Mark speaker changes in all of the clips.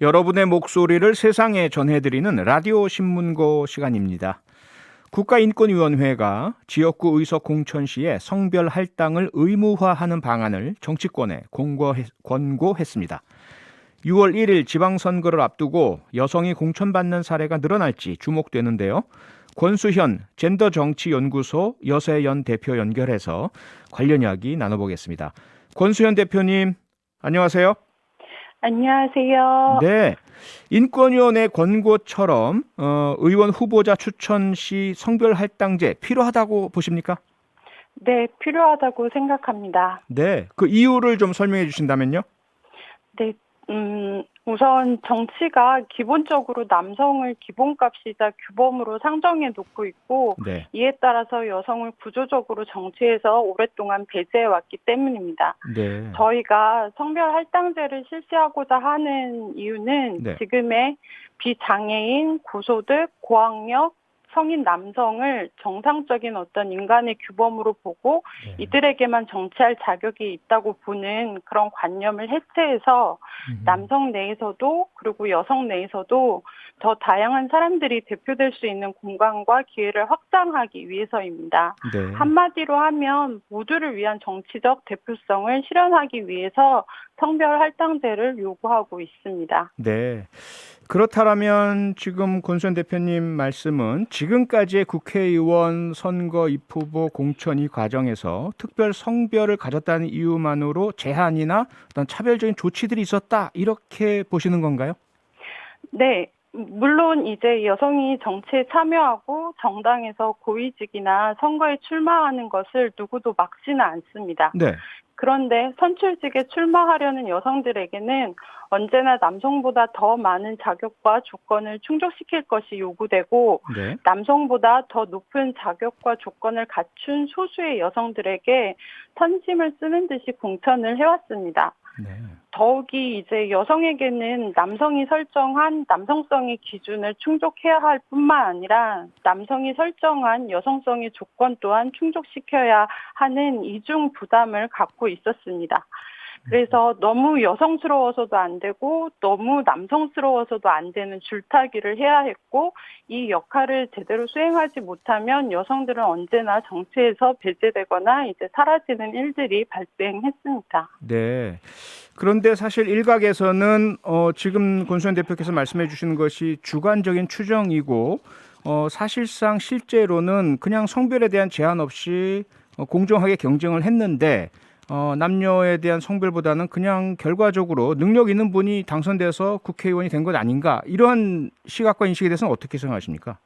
Speaker 1: 여러분의 목소리를 세상에 전해드리는 라디오 신문고 시간입니다. 국가인권위원회가 지역구 의석 공천 시에 성별 할당을 의무화하는 방안을 정치권에 권고했습니다. 6월 1일 지방선거를 앞두고 여성이 공천받는 사례가 늘어날지 주목되는데요. 권수현 젠더정치연구소 여세연 대표 연결해서 관련 이야기 나눠보겠습니다. 권수현 대표님, 안녕하세요.
Speaker 2: 안녕하세요.
Speaker 1: 네, 인권위원회 권고처럼 의원 후보자 추천 시 성별 할당제 필요하다고 보십니까?
Speaker 2: 네, 필요하다고 생각합니다.
Speaker 1: 네, 그 이유를 좀 설명해 주신다면요.
Speaker 2: 네, 우선 정치가 기본적으로 남성을 기본값이자 규범으로 상정해 놓고 있고,
Speaker 1: 네,
Speaker 2: 이에 따라서 여성을 구조적으로 정치에서 오랫동안 배제해 왔기 때문입니다.
Speaker 1: 네,
Speaker 2: 저희가 성별 할당제를 실시하고자 하는 이유는
Speaker 1: 네,
Speaker 2: 지금의 비장애인, 고소득, 고학력, 성인 남성을 정상적인 어떤 인간의 규범으로 보고
Speaker 1: 네.
Speaker 2: 이들에게만 정치할 자격이 있다고 보는 그런 관념을 해체해서 남성 내에서도 그리고 여성 내에서도 더 다양한 사람들이 대표될 수 있는 공간과 기회를 확장하기 위해서입니다.
Speaker 1: 네.
Speaker 2: 한마디로 하면 모두를 위한 정치적 대표성을 실현하기 위해서 성별 할당제를 요구하고 있습니다.
Speaker 1: 네. 그렇다면 지금 권수현 대표님 말씀은 지금까지의 국회의원 선거 입후보 공천 이 과정에서 특별 성별을 가졌다는 이유만으로 제한이나 어떤 차별적인 조치들이 있었다 이렇게 보시는 건가요?
Speaker 2: 네. 물론 이제 여성이 정치에 참여하고 정당에서 고위직이나 선거에 출마하는 것을 누구도 막지는 않습니다.
Speaker 1: 네.
Speaker 2: 그런데 선출직에 출마하려는 여성들에게는 언제나 남성보다 더 많은 자격과 조건을 충족시킬 것이 요구되고
Speaker 1: 네.
Speaker 2: 남성보다 더 높은 자격과 조건을 갖춘 소수의 여성들에게 선심을 쓰는 듯이 공천을 해왔습니다.
Speaker 1: 네.
Speaker 2: 더욱이 이제 여성에게는 남성이 설정한 남성성의 기준을 충족해야 할 뿐만 아니라 남성이 설정한 여성성의 조건 또한 충족시켜야 하는 이중 부담을 갖고 있었습니다. 그래서 너무 여성스러워서도 안 되고 너무 남성스러워서도 안 되는 줄타기를 해야 했고 이 역할을 제대로 수행하지 못하면 여성들은 언제나 정치에서 배제되거나 이제 사라지는 일들이 발생했습니다.
Speaker 1: 네. 그런데 사실 일각에서는 지금 권수현 대표께서 말씀해 주시는 것이 주관적인 추정이고 사실상 실제로는 그냥 성별에 대한 제한 없이 공정하게 경쟁을 했는데 남녀에 대한 성별보다는 그냥 결과적으로 능력 있는 분이 당선돼서 국회의원이 된 것 아닌가 이러한 시각과 인식에 대해서는 어떻게 생각하십니까?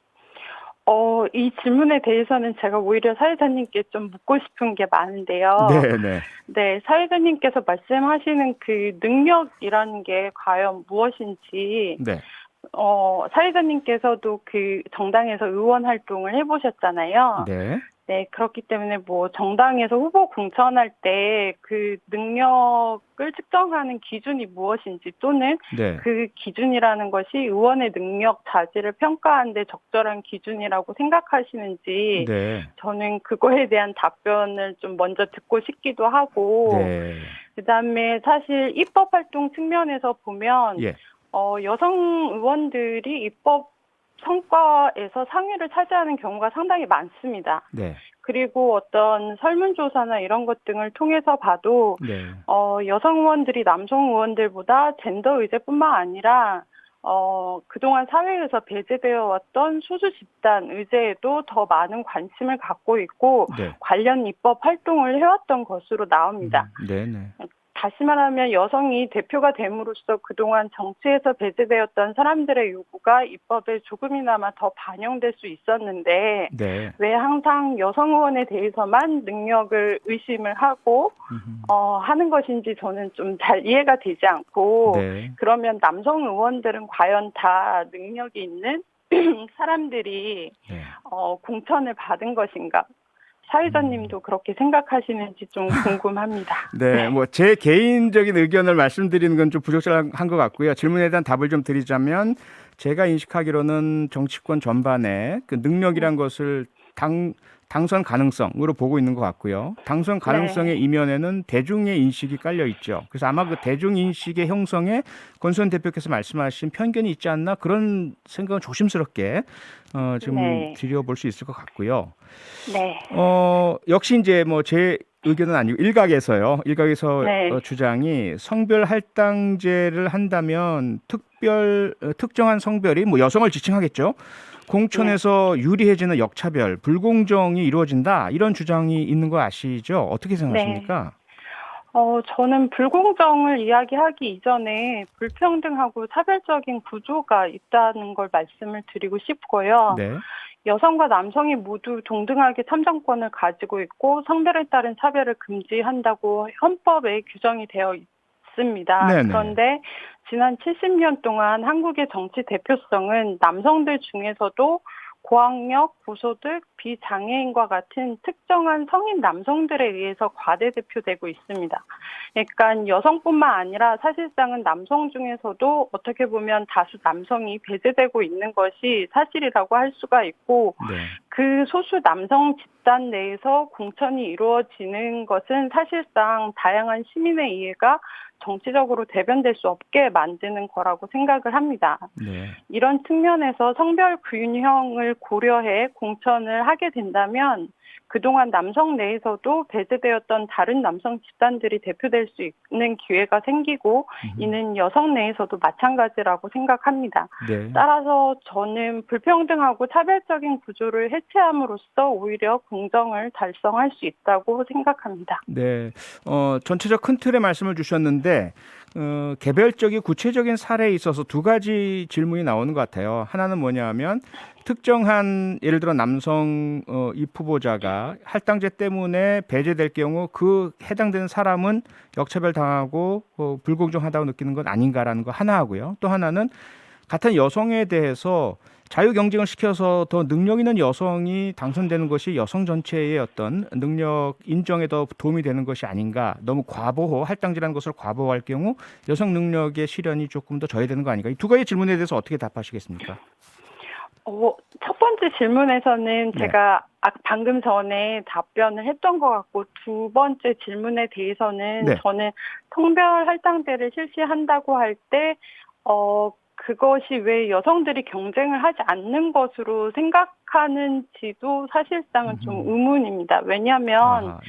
Speaker 2: 이 질문에 대해서는 제가 오히려 사회자님께 좀 묻고 싶은 게 많은데요.
Speaker 1: 네.
Speaker 2: 네, 사회자님께서 말씀하시는 그 능력이라는 게 과연 무엇인지,
Speaker 1: 네.
Speaker 2: 사회자님께서도 그 정당에서 의원 활동을 해보셨잖아요.
Speaker 1: 네.
Speaker 2: 네, 그렇기 때문에 뭐 정당에서 후보 공천할 때 그 능력을 측정하는 기준이 무엇인지 또는
Speaker 1: 네.
Speaker 2: 그 기준이라는 것이 의원의 능력 자질을 평가하는 데 적절한 기준이라고 생각하시는지
Speaker 1: 네.
Speaker 2: 저는 그거에 대한 답변을 좀 먼저 듣고 싶기도 하고
Speaker 1: 네.
Speaker 2: 그다음에 사실 입법 활동 측면에서 보면
Speaker 1: 예.
Speaker 2: 여성 의원들이 입법 성과에서 상위를 차지하는 경우가 상당히 많습니다.
Speaker 1: 네.
Speaker 2: 그리고 어떤 설문조사나 이런 것 등을 통해서 봐도
Speaker 1: 네.
Speaker 2: 여성 의원들이 남성 의원들보다 젠더 의제뿐만 아니라 그동안 사회에서 배제되어 왔던 소수 집단 의제에도 더 많은 관심을 갖고 있고
Speaker 1: 네.
Speaker 2: 관련 입법 활동을 해왔던 것으로 나옵니다.
Speaker 1: 네네.
Speaker 2: 다시 말하면 여성이 대표가 됨으로써 그동안 정치에서 배제되었던 사람들의 요구가 입법에 조금이나마 더 반영될 수 있었는데
Speaker 1: 네.
Speaker 2: 왜 항상 여성 의원에 대해서만 능력을 의심을 하고 하는 것인지 저는 좀 잘 이해가 되지 않고
Speaker 1: 네.
Speaker 2: 그러면 남성 의원들은 과연 다 능력이 있는 사람들이
Speaker 1: 네.
Speaker 2: 공천을 받은 것인가? 사회자님도 그렇게 생각하시는지 좀 궁금합니다.
Speaker 1: 네, 뭐 제 개인적인 의견을 말씀드리는 건 좀 부적절한 것 같고요. 질문에 대한 답을 좀 드리자면 제가 인식하기로는 정치권 전반에 그 능력이란 것을 당선 가능성으로 보고 있는 것 같고요. 당선 가능성의 이면에는 대중의 인식이 깔려 있죠. 그래서 아마 그 대중 인식의 형성에 권수현 대표께서 말씀하신 편견이 있지 않나 그런 생각은 조심스럽게 지금 드려볼 수 있을 것 같고요.
Speaker 2: 네.
Speaker 1: 역시 이제 뭐 제 의견은 아니고 일각에서 주장이 성별 할당제를 한다면 특정한 성별이 뭐 여성을 지칭하겠죠. 공천에서 유리해지는 역차별, 불공정이 이루어진다 이런 주장이 있는 거 아시죠? 어떻게 생각하십니까?
Speaker 2: 저는 불공정을 이야기하기 이전에 불평등하고 차별적인 구조가 있다는 걸 말씀을 드리고 싶고요.
Speaker 1: 네.
Speaker 2: 여성과 남성이 모두 동등하게 참정권을 가지고 있고 성별에 따른 차별을 금지한다고 헌법에 규정이 되어 있습니다.
Speaker 1: 네네.
Speaker 2: 그런데 지난 70년 동안 한국의 정치 대표성은 남성들 중에서도 고학력, 고소득, 비장애인과 같은 특정한 성인 남성들에 의해서 과대대표되고 있습니다. 그러니까 여성뿐만 아니라 사실상은 남성 중에서도 어떻게 보면 다수 남성이 배제되고 있는 것이 사실이라고 할 수가 있고 그 소수 남성 집단 내에서 공천이 이루어지는 것은 사실상 다양한 시민의 이해가 정치적으로 대변될 수 없게 만드는 거라고 생각을 합니다. 이런 측면에서 성별 균형을 고려해 공천을 하게 된다면 그동안 남성 내에서도 배제되었던 다른 남성 집단들이 대표될 수 있는 기회가 생기고 이는 여성 내에서도 마찬가지라고 생각합니다. 따라서 저는 불평등하고 차별적인 구조를 해체함으로써 오히려 공정을 달성할 수 있다고 생각합니다.
Speaker 1: 네, 전체적 큰 틀의 말씀을 주셨는데 개별적인 구체적인 사례에 있어서 두 가지 질문이 나오는 것 같아요. 하나는 뭐냐면 특정한 예를 들어 남성 입 후보자가 할당제 때문에 배제될 경우 그 해당되는 사람은 역차별 당하고 불공정하다고 느끼는 건 아닌가라는 거 하나 하고요. 또 하나는 같은 여성에 대해서 자유 경쟁을 시켜서 더 능력 있는 여성이 당선되는 것이 여성 전체의 어떤 능력 인정에 더 도움이 되는 것이 아닌가. 너무 과보호, 할당제라는 것을 과보호할 경우 여성 능력의 실현이 조금 더 저해되는 거 아닌가. 이 두 가지 질문에 대해서 어떻게 답하시겠습니까?
Speaker 2: 첫 번째 질문에서는 제가 방금 전에 답변을 했던 것 같고 두 번째 질문에 대해서는 저는 성별 할당제를 실시한다고 할 때 그것이 왜 여성들이 경쟁을 하지 않는 것으로 생각하는지도 사실상은 좀 의문입니다. 왜냐하면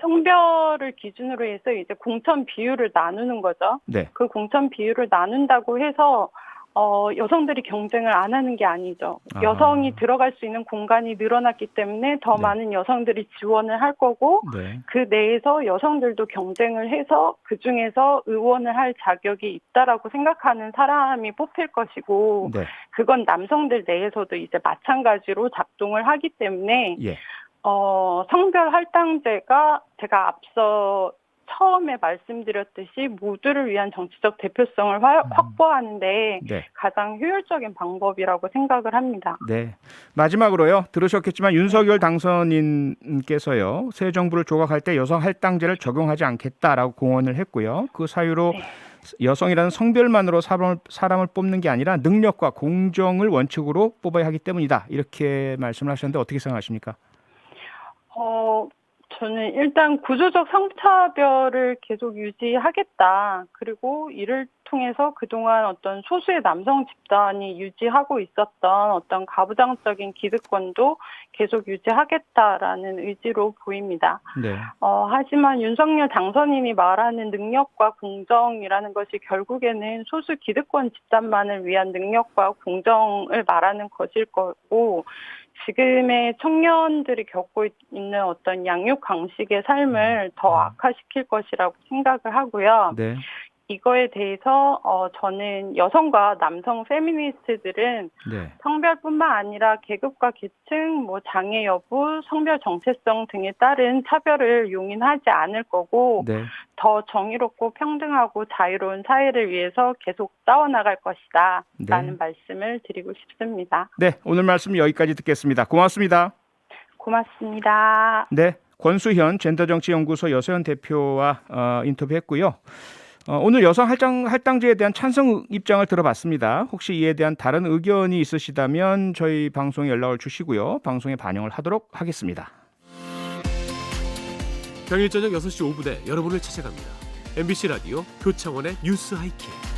Speaker 2: 성별을 기준으로 해서 이제 공천 비율을 나누는 거죠. 그 공천 비율을 나눈다고 해서 여성들이 경쟁을 안 하는 게 아니죠. 여성이 들어갈 수 있는 공간이 늘어났기 때문에 더 많은 여성들이 지원을 할 거고 그 내에서 여성들도 경쟁을 해서 그중에서 의원을 할 자격이 있다라고 생각하는 사람이 뽑힐 것이고 그건 남성들 내에서도 이제 마찬가지로 작동을 하기 때문에 성별 할당제가 제가 앞서 처음에 말씀드렸듯이 모두를 위한 정치적 대표성을 확보하는데 가장 효율적인 방법이라고 생각을 합니다.
Speaker 1: 네. 마지막으로요. 들으셨겠지만 윤석열 당선인께서요. 새 정부를 조각할 때 여성 할당제를 적용하지 않겠다라고 공언을 했고요. 그 사유로 여성이라는 성별만으로 사람을 뽑는 게 아니라 능력과 공정을 원칙으로 뽑아야 하기 때문이다. 이렇게 말씀을 하셨는데 어떻게 생각하십니까?
Speaker 2: 저는 일단 구조적 성차별을 계속 유지하겠다. 그리고 이를 통해서 그동안 어떤 소수의 남성 집단이 유지하고 있었던 어떤 가부장적인 기득권도 계속 유지하겠다라는 의지로 보입니다. 하지만 윤석열 당선인이 말하는 능력과 공정이라는 것이 결국에는 소수 기득권 집단만을 위한 능력과 공정을 말하는 것일 거고 지금의 청년들이 겪고 있는 어떤 양육 강식의 삶을 더 악화시킬 것이라고 생각을 하고요. 이거에 대해서 저는 여성과 남성 페미니스트들은 성별뿐만 아니라 계급과 계층, 장애 여부, 성별 정체성 등에 따른 차별을 용인하지 않을 거고 더 정의롭고 평등하고 자유로운 사회를 위해서 계속 싸워나갈 것이다 라는 말씀을 드리고 싶습니다.
Speaker 1: 네, 오늘 말씀 여기까지 듣겠습니다. 고맙습니다.
Speaker 2: 고맙습니다.
Speaker 1: 네, 권수현 젠더정치연구소 여소연 대표와 인터뷰했고요. 오늘 여성 할당제에 대한 찬성 입장을 들어봤습니다. 혹시 이에 대한 다른 의견이 있으시다면 저희 방송에 연락을 주시고요. 방송에 반영을 하도록 하겠습니다.
Speaker 3: 평일 저녁 6시 5분에 여러분을 찾아갑니다. MBC 라디오 표창원의 뉴스 하이킥.